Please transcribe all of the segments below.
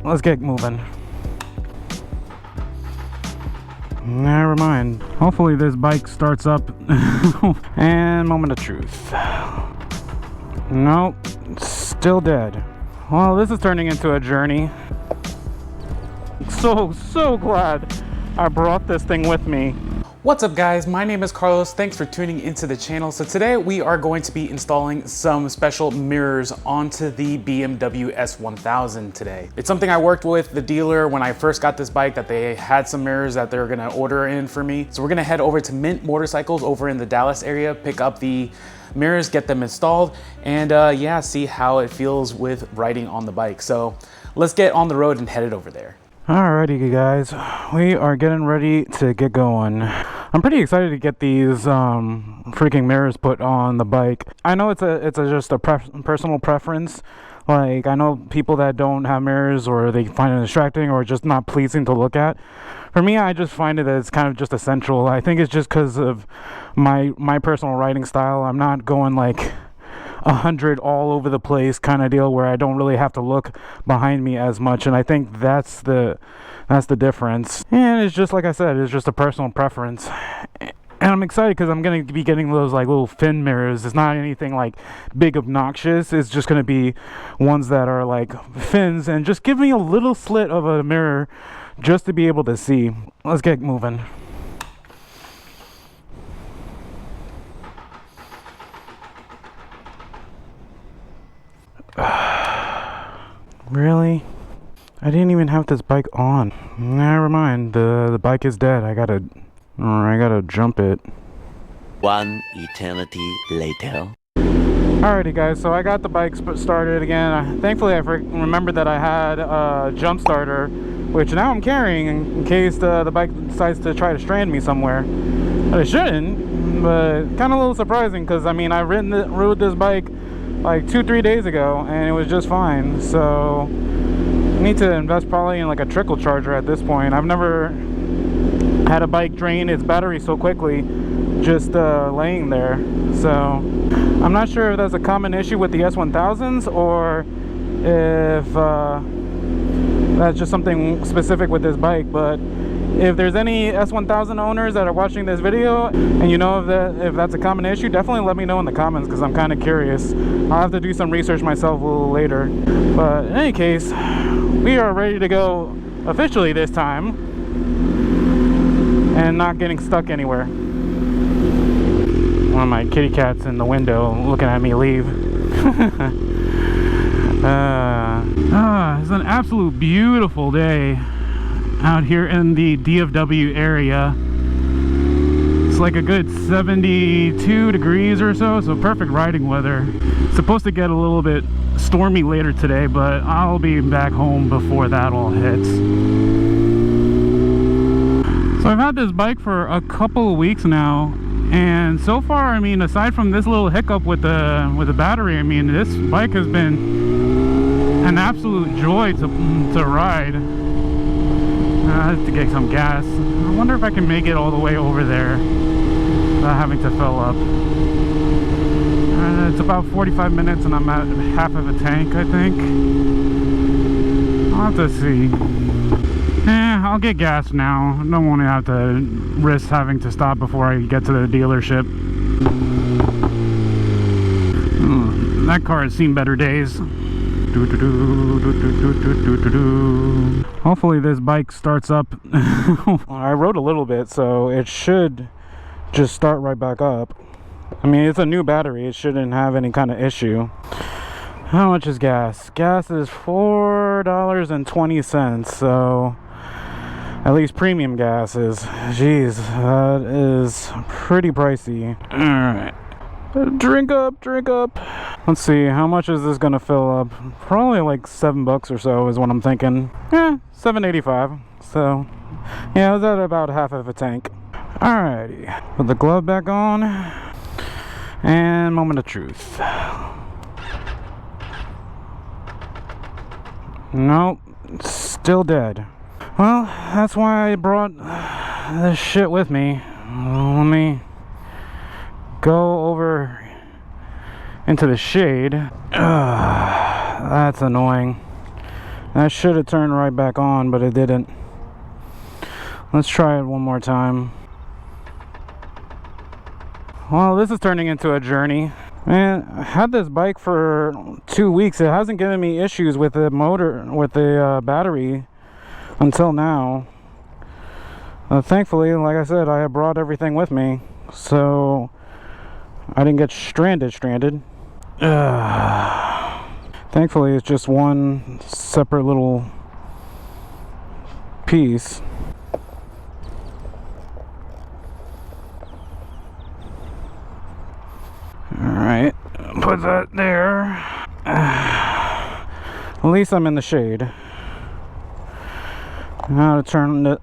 let's get moving. Never mind. Hopefully this bike starts up. And moment of truth. Nope, still dead. Well, this is turning into a journey. So glad I brought this thing with me. What's up guys, my name is Carlos. Thanks for tuning into the channel. So today we are going to be installing some special mirrors onto the BMW S1000 today. It's something I worked with the dealer when I first got this bike, that they had some mirrors that they were gonna order in for me. So we're gonna head over to Mint Motorcycles over in the Dallas area, pick up the mirrors, get them installed, and yeah, see how it feels with riding on the bike. So let's get on the road and head it over there. Alrighty you guys, we are getting ready to get going. I'm pretty excited to get these freaking mirrors put on the bike. I know it's just a personal preference. Like, I know people that don't have mirrors, or they find it distracting or just not pleasing to look at. For me, I just find it that it's kind of just essential. I think it's just because of my personal riding style. I'm not going like 100 all over the place kind of deal where I don't really have to look behind me as much, and I think that's the difference. And it's just like I said, it's just a personal preference. And I'm excited because I'm going to be getting those like little fin mirrors. It's not anything like big obnoxious. It's just going to be ones that are like fins and just give me a little slit of a mirror just to be able to see. Let's get moving. Really? I didn't even have this bike on. Never mind. The bike is dead. I gotta jump it. One eternity later. Alrighty guys, so I got the bike started again. Thankfully I remembered that I had a jump starter, which now I'm carrying in case the bike decides to try to strand me somewhere. But it shouldn't, but kind of a little surprising because I mean I rode this bike like 2-3 days ago and it was just fine. So I need to invest probably in like a trickle charger at this point. I've never had a bike drain its battery so quickly just laying there. So I'm not sure if that's a common issue with the S1000s or if that's just something specific with this bike. But if there's any S1000 owners that are watching this video and you know if that's a common issue, definitely let me know in the comments because I'm kind of curious. I'll have to do some research myself a little later. But in any case, we are ready to go officially this time and not getting stuck anywhere. One of my kitty cats in the window looking at me leave. It's an absolute beautiful day out here in the DFW area. It's like a good 72 degrees or so perfect riding weather. It's supposed to get a little bit stormy later today, but I'll be back home before that all hits. So I've had this bike for a couple of weeks now, and so far, I mean, aside from this little hiccup with the battery, I mean, this bike has been an absolute joy to ride. I have to get some gas. I wonder if I can make it all the way over there without having to fill up. It's about 45 minutes and I'm at half of a tank, I think. I'll have to see. I'll get gas now. I don't want to have to risk having to stop before I get to the dealership. That car has seen better days. Hopefully this bike starts up. I rode a little bit, so it should just start right back up. I mean, it's a new battery. It shouldn't have any kind of issue. How much is gas? Gas is $4.20, so at least premium gas is. Jeez, that is pretty pricey. Alright. Drink up. Let's see, how much is this gonna fill up? Probably like $7 or so is what I'm thinking. $7.85. So yeah, I was at about half of a tank. Alrighty, put the glove back on, and moment of truth. Nope, still dead. Well, that's why I brought this shit with me. Let me go over into the shade. That's annoying. That should have turned right back on, but it didn't. Let's try it one more time. Well, this is turning into a journey. Man, I had this bike for 2 weeks. It hasn't given me issues with the motor, with the battery until now. Thankfully, like I said, I have brought everything with me, so I didn't get stranded. Thankfully, it's just one separate little piece. Alright, put that there. At least I'm in the shade. Now to turn the,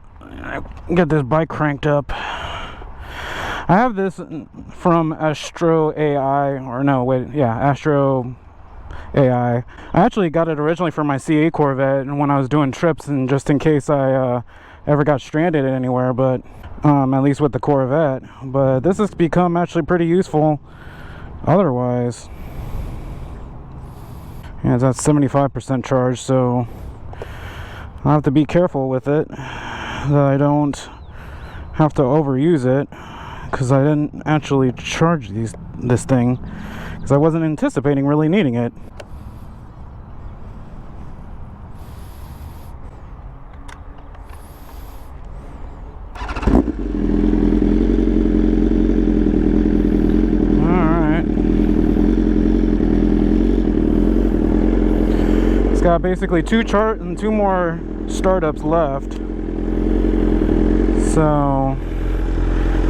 get this bike cranked up. I have this from Astro AI, or no, wait, yeah, Astro AI. I actually got it originally for my CA Corvette, and when I was doing trips, and just in case I ever got stranded anywhere, but at least with the Corvette. But this has become actually pretty useful otherwise. Yeah, it's at 75% charge, so I'll have to be careful with it that I don't have to overuse it, because I didn't actually charge this thing because I wasn't anticipating really needing it. Got basically two more startups left, so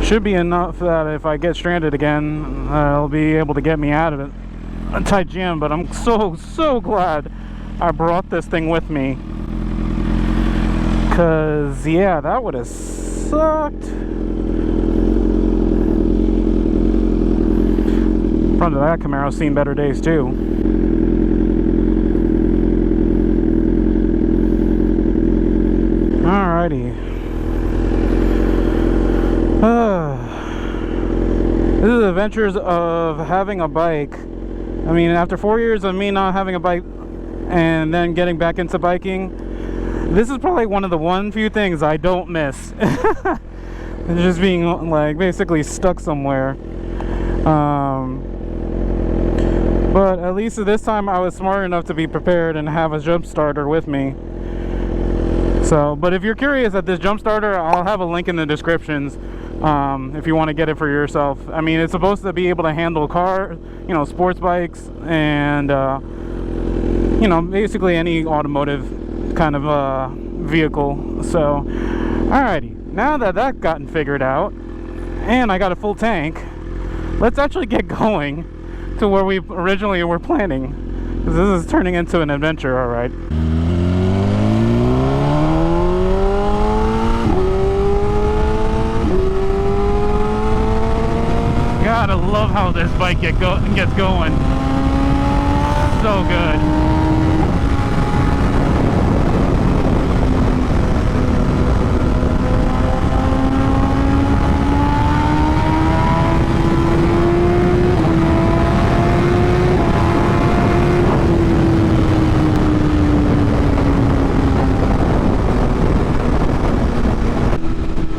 should be enough that if I get stranded again, I'll be able to get me out of it, a tight jam. But I'm so glad I brought this thing with me, because yeah, that would have sucked. Front of that Camaro's seen better days too. Alrighty. This is the adventures of having a bike. I mean, after 4 years of me not having a bike and then getting back into biking, this is probably one of the few things I don't miss. Just being like basically stuck somewhere. But at least this time I was smart enough to be prepared and have a jump starter with me. So, but if you're curious at this jump starter, I'll have a link in the descriptions if you want to get it for yourself. I mean, it's supposed to be able to handle sports bikes and basically any automotive kind of vehicle. So, alrighty, now that that's gotten figured out and I got a full tank, let's actually get going to where we originally were planning, because this is turning into an adventure. Alright. Gotta love how this bike gets going. So good.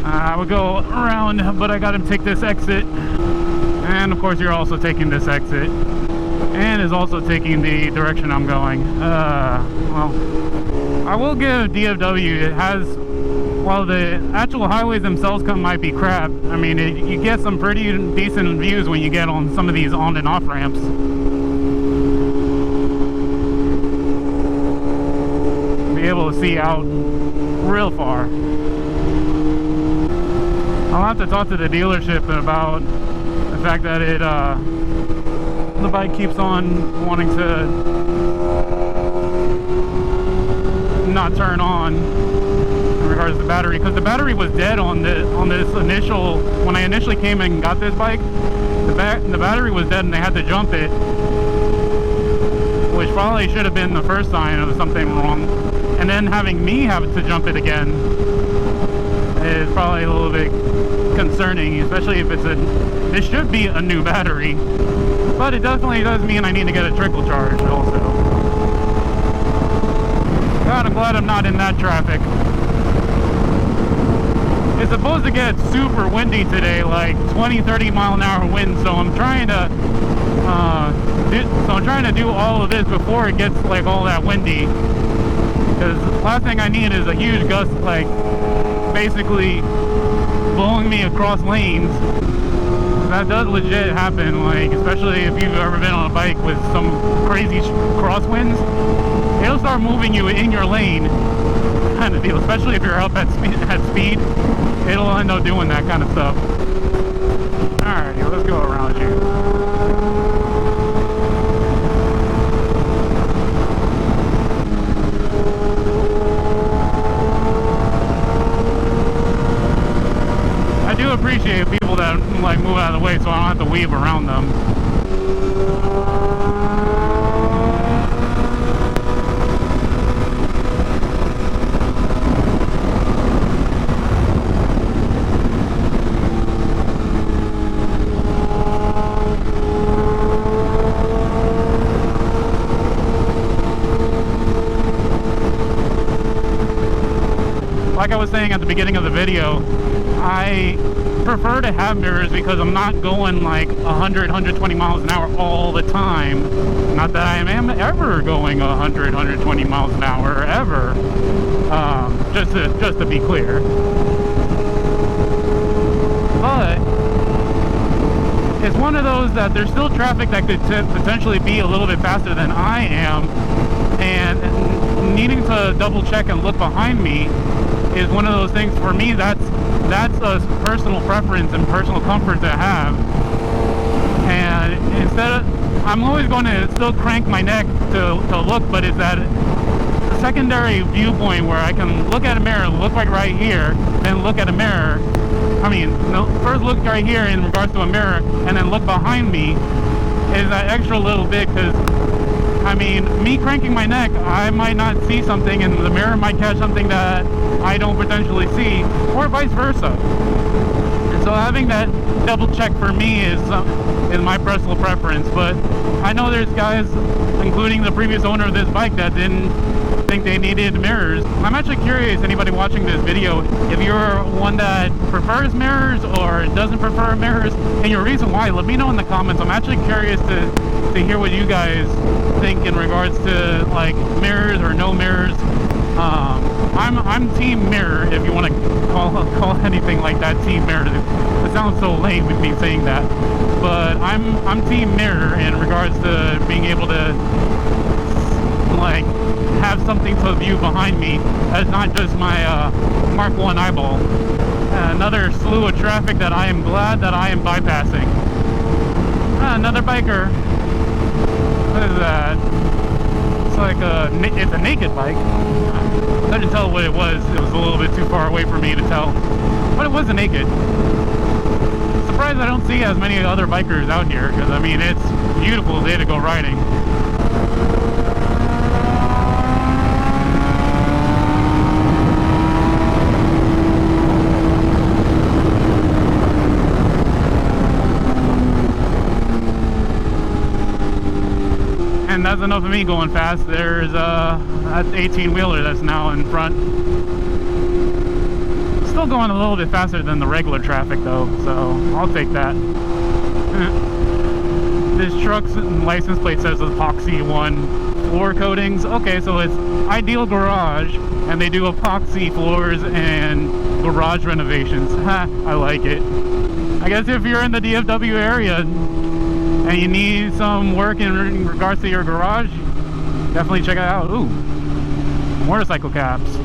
I would go around, but I got him take this exit. And of course you're also taking this exit, and is also taking the direction I'm going. Well, I will give DFW, it has, while the actual highways themselves might be crap, I mean, you get some pretty decent views when you get on some of these on and off ramps. Be able to see out real far. I'll have to talk to the dealership about the fact that the bike keeps on wanting to not turn on in regards to the battery, because the battery was dead on this initial, when I initially came and got this bike, the battery was dead and they had to jump it, which probably should have been the first sign of something wrong. And then having me have to jump it again is probably a little bit concerning, especially if this should be a new battery, but it definitely does mean I need to get a trickle charge also. God, I'm glad I'm not in that traffic. It's supposed to get super windy today, like 20-30 mile an hour winds, so I'm trying to do all of this before it gets like all that windy, because the last thing I need is a huge gust, like basically blowing me across lanes. That does legit happen, like especially if you've ever been on a bike with some crazy crosswinds. It'll start moving you in your lane kind of deal, especially if you're up at speed. It'll end up doing that kind of stuff. Alrighty, let's go around you. I do appreciate people that like move out of the way so I don't have to weave around them. Like I was saying at the beginning of the video, I prefer to have mirrors because I'm not going like 100, 120 miles an hour all the time. Not that I am ever going 100, 120 miles an hour, ever. Just to be clear. But it's one of those that there's still traffic that could potentially be a little bit faster than I am, and needing to double check and look behind me is one of those things. For me, that's a personal preference and personal comfort to have. And instead of, I'm always going to still crank my neck to look, but it's that secondary viewpoint where I can look at a mirror, look like right here, then look at a mirror. I mean, first look right here in regards to a mirror, and then look behind me is that extra little bit, because I mean, me cranking my neck, I might not see something and the mirror might catch something that I don't potentially see, or vice versa. And so having that double check for me is my personal preference. But I know there's guys, including the previous owner of this bike, that didn't think they needed mirrors. I'm actually curious, anybody watching this video, if you're one that prefers mirrors or doesn't prefer mirrors, and your reason why, let me know in the comments. I'm actually curious to hear what you guys think in regards to like mirrors or no mirrors. I'm team mirror, if you want to call anything like that team mirror. It sounds so lame with me saying that, but I'm team mirror in regards to being able to like have something to view behind me that's not just my Mark 1 eyeball. Another slew of traffic that I am glad that I am bypassing. Another biker. What is that? It's like it's a naked bike. I couldn't tell what it was. It was a little bit too far away for me to tell, but it was a naked. Surprised I don't see as many other bikers out here, because I mean, it's a beautiful day to go riding. And that's enough of me going fast. There's that's 18-wheeler that's now in front. Still going a little bit faster than the regular traffic though, so I'll take that. This truck's license plate says epoxy 1 floor coatings. Okay, so it's Ideal Garage, and they do epoxy floors and garage renovations. Ha, I like it. I guess if you're in the DFW area and you need some work in regards to your garage, definitely check it out. Ooh, motorcycle caps.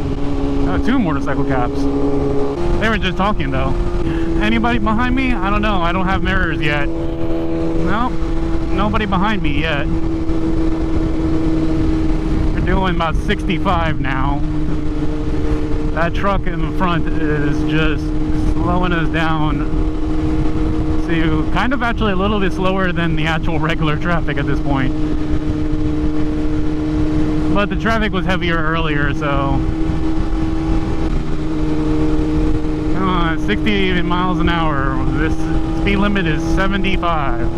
2 motorcycle caps. They were just talking though. Anybody behind me? I don't know. I don't have mirrors yet. No, nobody behind me yet. We're doing about 65 now. That truck in the front is just slowing us down to kind of actually a little bit slower than the actual regular traffic at this point. But the traffic was heavier earlier, so 60 miles an hour. This speed limit is 75.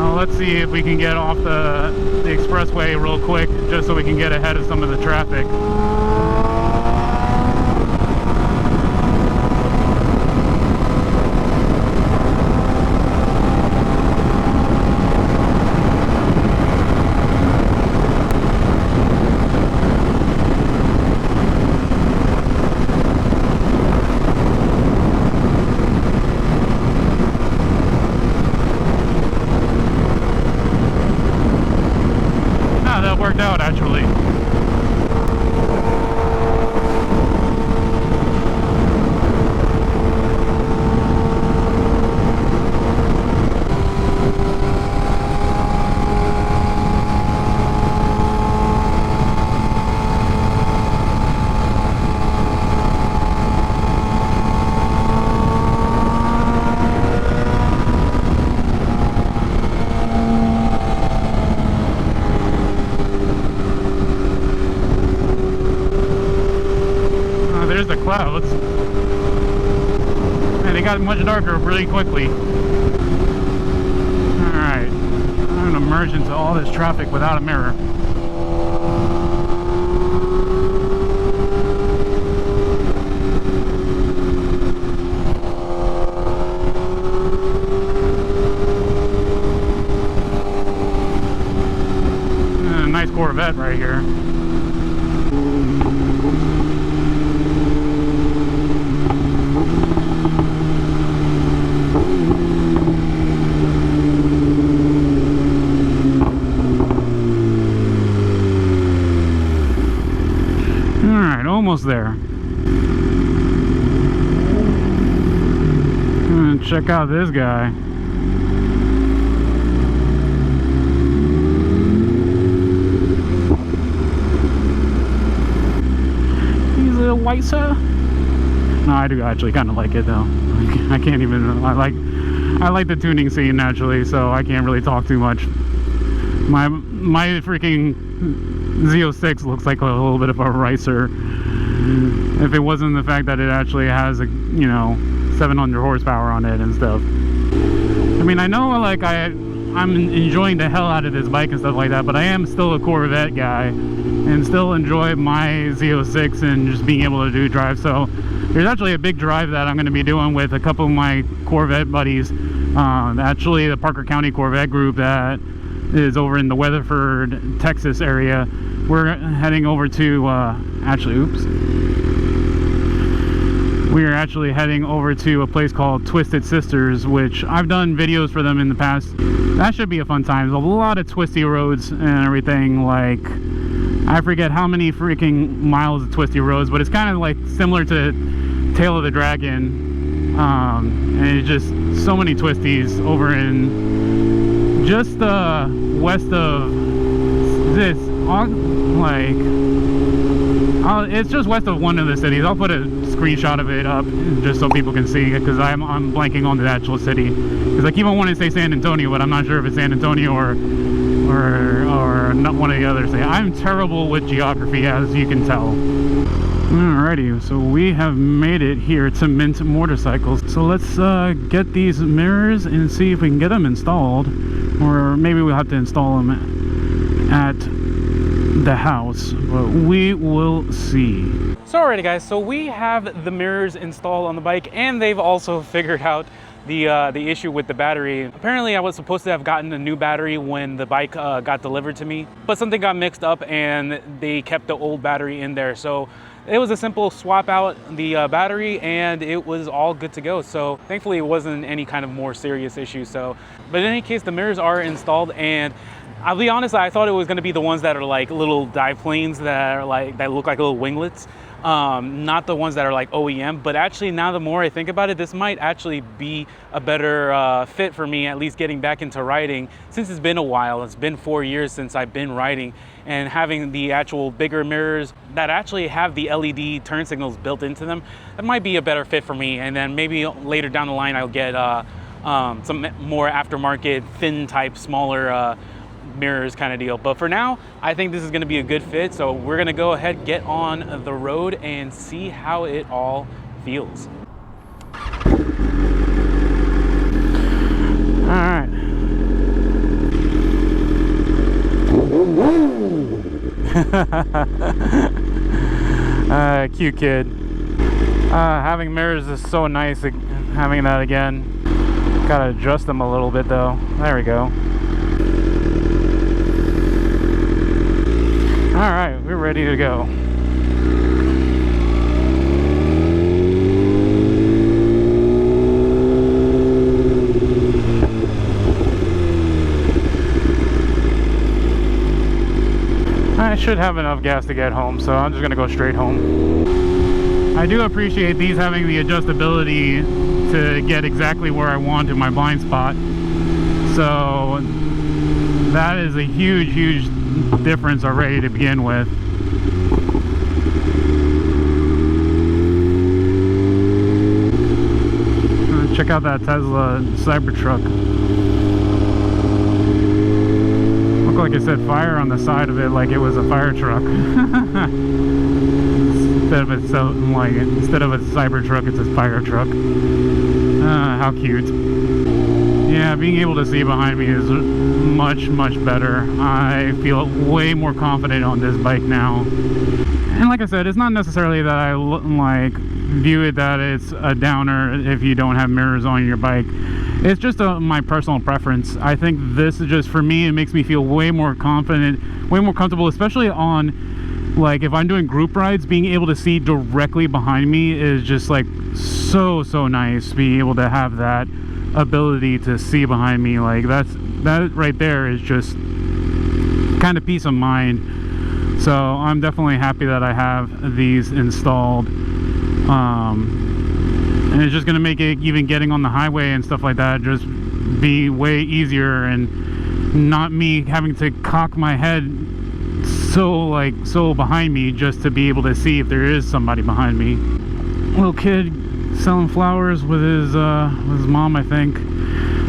Let's see if we can get off the expressway real quick, just so we can get ahead of some of the traffic. Worked out actually. The clouds, and they got much darker really quickly. Alright, I'm gonna merge into all this traffic without a mirror. A nice Corvette right here. Almost there. Check out this guy. He's a white sir. No, I do actually kind of like it though. I can't even. I like the tuning scene naturally, so I can't really talk too much. My freaking Z06 looks like a little bit of a ricer. If it wasn't the fact that it actually has a, you know, 700 horsepower on it and stuff. I mean, I know like I'm enjoying the hell out of this bike and stuff like that, but I am still a Corvette guy and still enjoy my Z06 and just being able to do drive. So there's actually a big drive that I'm going to be doing with a couple of my Corvette buddies. Actually the Parker County Corvette group that is over in the Weatherford, Texas area. We're heading over to, we're actually heading over to a place called Twisted Sisters, which I've done videos for them in the past. That should be a fun time. There's a lot of twisty roads and everything. Like, I forget how many freaking miles of twisty roads, but it's kind of like similar to Tail of the Dragon. And it's just so many twisties over in just west of this, like, it's just west of one of the cities. I'll put a screenshot of it up just so people can see it, because I'm blanking on the actual city, because I keep on wanting to say San Antonio, but I'm not sure if it's San Antonio or not one of the others. I'm terrible with geography, as you can tell. Alrighty, so we have made it here to Mint Motorcycles. So let's get these mirrors and see if we can get them installed, or maybe we'll have to install them at the house, but we will see. So alrighty guys, so we have the mirrors installed on the bike, and they've also figured out the issue with the battery. Apparently I was supposed to have gotten a new battery when the bike got delivered to me, but something got mixed up and they kept the old battery in there. So it was a simple swap out the battery and it was all good to go. So thankfully it wasn't any kind of more serious issue. So, but in any case, the mirrors are installed, and I'll be honest, I thought it was going to be the ones that are like little dive planes that look like little winglets, not the ones that are like OEM. But actually, now the more I think about it, this might actually be a better fit for me, at least getting back into riding, since it's been a while. It's been 4 years since I've been riding, and having the actual bigger mirrors that actually have the LED turn signals built into them, that might be a better fit for me. And then maybe later down the line I'll get some more aftermarket thin type, smaller mirrors kind of deal. But for now, I think this is going to be a good fit, so we're going to go ahead, get on the road and see how it all feels. All right, Cute kid. Having mirrors is so nice, having that again. Gotta adjust them a little bit though. There we go. Alright, we're ready to go. I should have enough gas to get home, so I'm just gonna go straight home. I do appreciate these having the adjustability to get exactly where I want in my blind spot. So that is a huge difference already to begin with. Check out that Tesla Cybertruck. Looked like it said fire on the side of it, like it was a fire truck. Instead of a Cybertruck, it says fire truck. How cute. Yeah, being able to see behind me is much better. I feel way more confident on this bike now. And like I said, it's not necessarily that I view it that it's a downer if you don't have mirrors on your bike. It's just my personal preference. I think this is just, for me, it makes me feel way more confident, way more comfortable, especially on, like, if I'm doing group rides. Being able to see directly behind me is just like so nice. Being able to have that ability to see behind me, like that right there is just kind of peace of mind. So I'm definitely happy that I have these installed. And it's just gonna make it, even getting on the highway and stuff like that, just be way easier, and not me having to cock my head so behind me just to be able to see if there is somebody behind me. Little kid selling flowers with his mom, I think.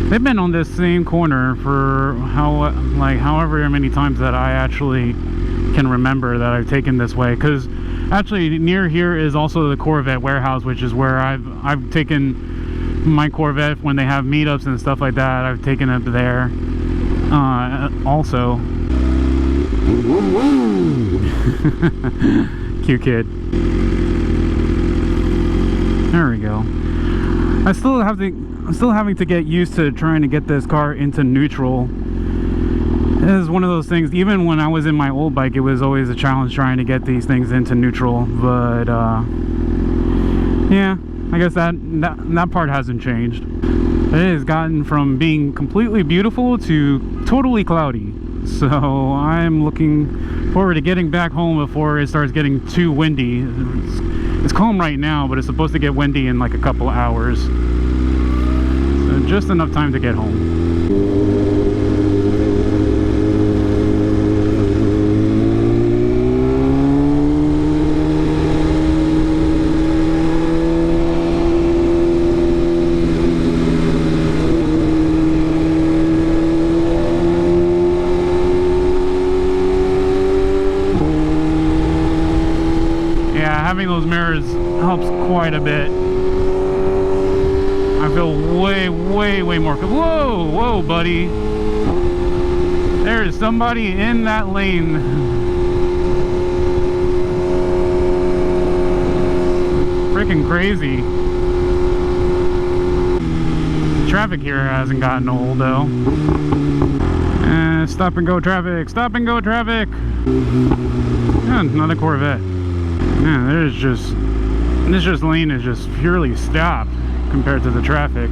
They've been on this same corner for however many times that I actually can remember that I've taken this way, because actually near here is also the Corvette warehouse, which is where I've taken my Corvette when they have meetups and stuff like that. I've taken it there also. Cute kid. There we go. I'm still having to get used to trying to get this car into neutral. It is one of those things. Even when I was in my old bike, it was always a challenge trying to get these things into neutral. But yeah, I guess that part hasn't changed. It has gotten from being completely beautiful to totally cloudy. So I'm looking forward to getting back home before it starts getting too windy. It's calm right now, but it's supposed to get windy in like a couple hours. So just enough time to get home. Having those mirrors helps quite a bit. I feel way more. Whoa, buddy. There is somebody in that lane. Freaking crazy. Traffic here hasn't gotten old though. Stop and go traffic. Stop and go traffic. Another Corvette. Man, this lane is just purely stopped compared to the traffic.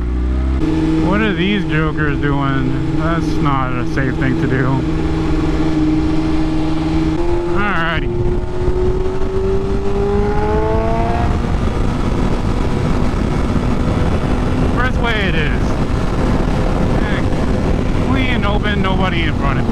What are these jokers doing? That's not a safe thing to do. Alrighty. Expressway it is. Clean, open, nobody in front of me.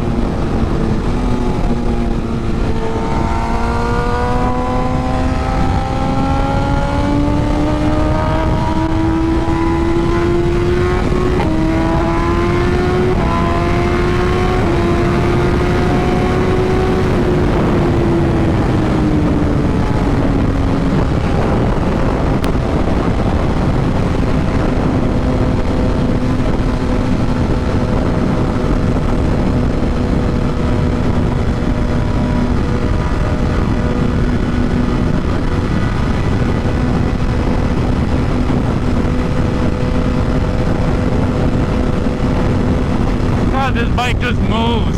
bike just moves.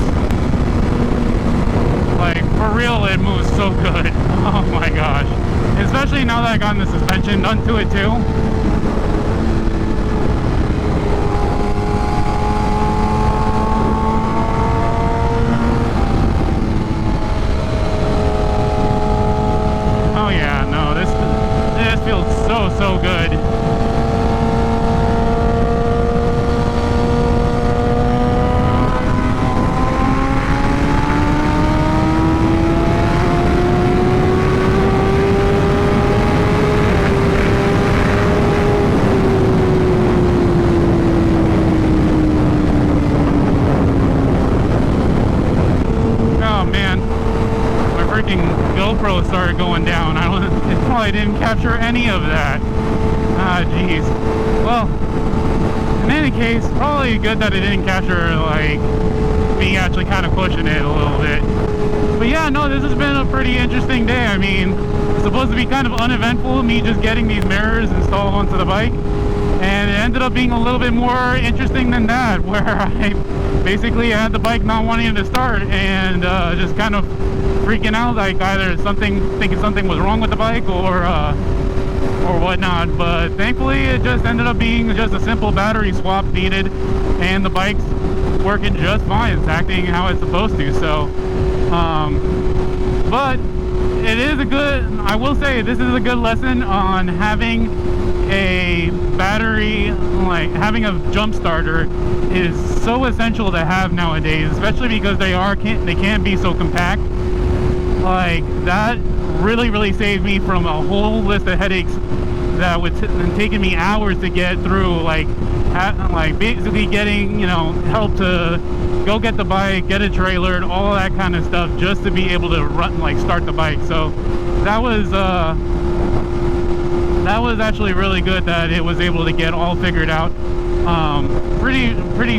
Like, for real, it moves so good. Oh my gosh. Especially now that I got the suspension done to it too. Oh yeah, no, this feels so good. GoPro started going down. It probably didn't capture any of that. Ah, jeez. Well, in any case, probably good that it didn't capture like me actually kind of pushing it a little bit. But yeah, no, this has been a pretty interesting day. I mean, it's supposed to be kind of uneventful, me just getting these mirrors installed onto the bike, and it ended up being a little bit more interesting than that, where I basically had the bike not wanting to start and just kind of freaking out, like either thinking something was wrong with the bike or whatnot. But thankfully it just ended up being just a simple battery swap needed, and the bike's working just fine. It's acting how it's supposed to. So but it is a good, I will say this is a good lesson on having a battery, like having a jump starter is so essential to have nowadays, especially because they can be so compact. Like that really saved me from a whole list of headaches that would taken me hours to get through, like basically getting, you know, help to go get the bike, get it trailered, all that kind of stuff, just to be able to run, like start the bike. So that was actually really good that it was able to get all figured out pretty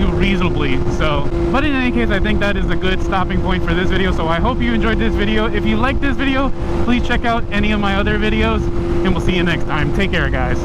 reasonably. So, but in any case, I think that is a good stopping point for this video. So I hope you enjoyed this video. If you liked this video, please check out any of my other videos, and we'll see you next time. Take care, guys.